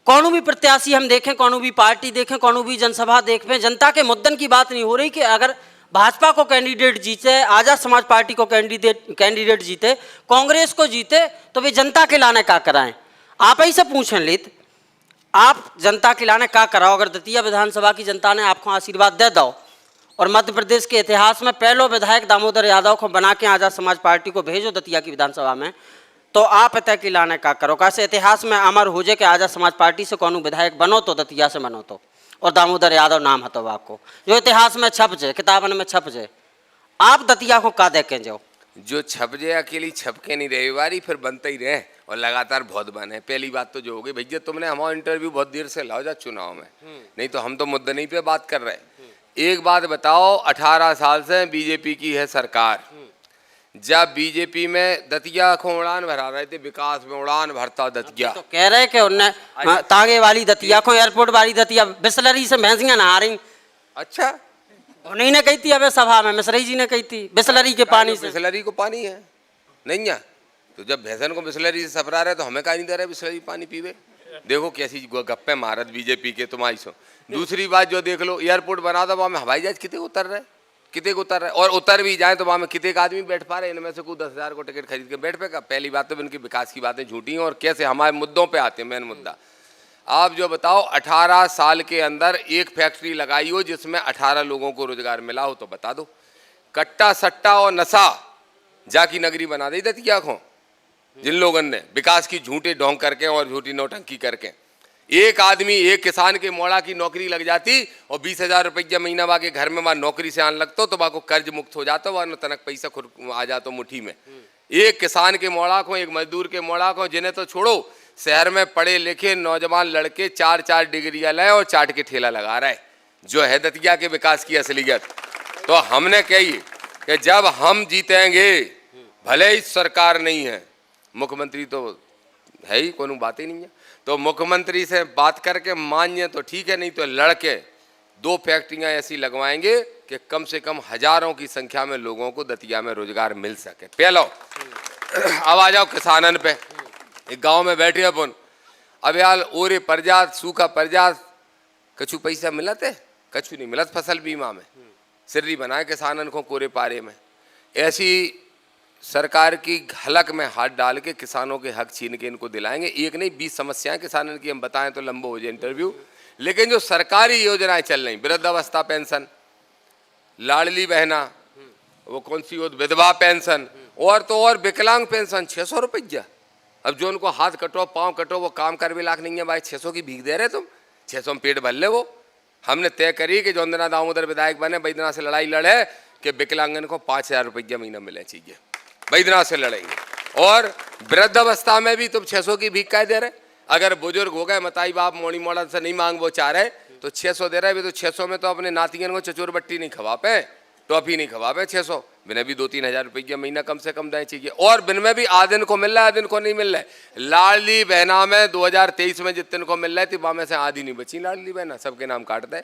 कौन भी प्रत्याशी हम देखें, कौन भी पार्टी देखें, कौन भी जनसभा देखें, जनता के मुद्दन की बात नहीं हो रही कि अगर भाजपा को कैंडिडेट जीते, आजाद समाज पार्टी को कैंडिडेट जीते, कांग्रेस को जीते, तो वे जनता के लाने का कराएं। आप ही से पूछें लित, आप जनता के लाने का कराओ। अगर दतिया विधानसभा की जनता ने आपको आशीर्वाद दे दो और मध्य प्रदेश के इतिहास में पहलो विधायक दामोदर यादव को बना के आजाद समाज पार्टी को भेजो दतिया की विधानसभा में, तो आप तय की लाने का करो। कैसे इतिहास में अमर हो जाए कि आजाद समाज पार्टी से कौन विधायक बनो तो दतिया से बनो तो, और दामोदर यादव नाम हतो आपको, जो इतिहास में छप जाए, किताबन में छप जाए। आप दतिया को का देखें जो छप जाए अकेली छपके नहीं रहे बारी, फिर बनते ही रहे और लगातार बहुत बने। पहली बात तो जो हो गई भैया, तुमने हमारा इंटरव्यू बहुत देर से लाओ जा चुनाव में, नहीं तो हम तो मुद्दे नहीं पे बात कर रहे। एक बात बताओ, 18 साल से बीजेपी की है सरकार। जब बीजेपी में दतिया को उड़ान भरा रहे थे, विकास में उड़ान भरता दतिया, तो कह रहे कि उनने तांगे वाली दतिया को, एयरपोर्ट वाली दतिया, बिस्लरी से भैंसियां नहा रही। अच्छा, उन्हीं ने कही थी अबे सभा में, मिश्री जी ने कही थी बिस्लरी के पानी से। बिस्लरी को पानी है नहीं है, तो जब भैंसन को बिस्लरी से सपरा रहे तो हमें कहा नहीं दे रहे बिस्लरी पानी पीवे। देखो कैसी गप्पे मारत बीजेपी के तुम्हारी सो। दूसरी बात जो देख लो, एयरपोर्ट बना दो, वहाँ में हवाई जहाज कितने उतर रहे, कितने को उतर रहे, और उतर भी जाए तो वहाँ में कितने आदमी बैठ पा रहे, इनमें से कोई 10,000 को टिकट खरीद के बैठ पेगा। पहली बात तो इनकी विकास की बातें झूठी हैं, और कैसे हमारे मुद्दों पे आते हैं। मेन मुद्दा आप जो बताओ, 18 साल के अंदर एक फैक्ट्री लगाई हो जिसमें 18 लोगों को रोजगार मिला हो तो बता दो। कट्टा सट्टा और नशा जाकी नगरी बना दी दतिया को जिन लोगों ने विकास की झूठे ढोंग करके और झूठी नौटंकी करके। एक आदमी, एक किसान के मोड़ा की नौकरी लग जाती और 20,000 रुपया महीना वाके घर में वहाँ नौकरी से आने लगता तो वाको कर्ज मुक्त हो जाता, वहाँ तनक पैसा खुद आ जाता मुट्ठी में। एक किसान के मोड़ा को, एक मजदूर के मोड़ा को, जिन्हें तो छोड़ो, शहर में पढ़े लिखे नौजवान लड़के 4-4 डिग्रियां लाए और चाट के ठेला लगा रहे, जो है दतिया के विकास की असलियत। तो हमने कही कि जब हम जीतेंगे, भले ही सरकार नहीं है, मुख्यमंत्री तो है ही, कोई बात ही नहीं है, तो मुख्यमंत्री से बात करके मानिए तो ठीक है, नहीं तो लड़के 2 फैक्ट्रियां ऐसी लगवाएंगे कि कम से कम हजारों की संख्या में लोगों को दतिया में रोजगार मिल सके। पहलो अब आ जाओ किसानन पे। एक गांव में बैठे अपन, अब यार ओरे परजात, सूखा परजात, कछु पैसा मिलत है, कछु नहीं मिलत फसल बीमा में, सिर्री बनाए किसानन को कोरे पारे में। ऐसी सरकार की हलक में हाथ डाल के किसानों के हक छीन के इनको दिलाएंगे। एक नहीं 20 समस्याएं किसानों की हम बताएं तो लंबा हो जाए इंटरव्यू। लेकिन जो सरकारी योजनाएं चल रही, वृद्धावस्था पेंशन, लाडली बहना, वो कौन सी विधवा पेंशन, और तो और विकलांग पेंशन 600 रुपया। अब जो उनको हाथ कटो पाँव कटो वो काम कर भी लाख नहीं है भाई, 600 की भीख दे रहे तुम, 600 में पेट भर ले। वो हमने तय करी कि जो दामोदर विधायक बने, बैद्यनाथ से लड़ाई लड़े कि विकलांगन को 5,000 रुपया महीना मिले चाहिए, बैद्यनाथ से लड़ेंगे। और वृद्धावस्था में भी तुम 600 की भीख दे रहे। अगर बुजुर्ग हो गए, मताई बाप मोड़ी मोड़ा से नहीं मांग वो चाह रहे तो 600 दे रहे भी, तो 600 में तो अपने नातियन को चचोर बट्टी नहीं खवा पे, टॉफी नहीं खवा पे। 600 बिना भी 2-3 हजार रुपया महीना कम से कम दें चाहिए, और बिन में भी आदिन को मिल रहा है, आदिन को नहीं मिल रहा है। लाडली बहना में 2023 में जितने को मिल रहे थे, वहाँ में से आधी नहीं बची लाडली बहना, सबके नाम काट दे।